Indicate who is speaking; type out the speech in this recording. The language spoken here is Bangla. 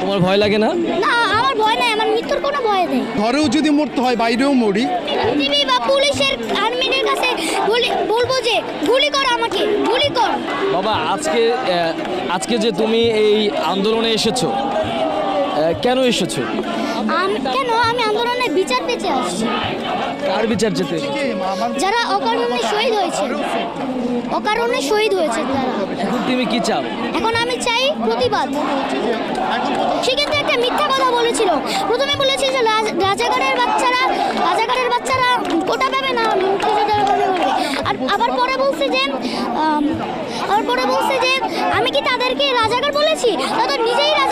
Speaker 1: তোমার ভয় লাগে না?
Speaker 2: না, আমার ভয় নাই, আমার মৃত্যুর কোনো ভয় নেই।
Speaker 3: ঘরেও যদি মরতে হয় বাইরেও মরি।
Speaker 2: টিভি বা পুলিশের আর্মিদের কাছে বলবো যে গুলি কর, আমাকে গুলি কর।
Speaker 1: বাবা, আজকে যে তুমি এই আন্দোলনে এসেছো, কেন এসেছো?
Speaker 2: আমি আন্দোলনের বিচার পেতে আসছি।
Speaker 1: কার বিচার যেতে?
Speaker 2: যারা অকারণে শহীদ হয়েছে, তারা।
Speaker 1: এখন তুমি কি চাও?
Speaker 2: এখন আমি চাই প্রতিবাদ। সে কিন্তু একটা মিথ্যা কথা বলেছিল। প্রথমে বলেছিল যে রাজাকারের বাচ্চারা কোটা পাবে না, মুক্তিযোদ্ধারা পাবে বলে। আর আবার পরে বলছে যে আমি কি তাদেরকে রাজাকার বলেছি? তারা তো নিজেই রাজাকার।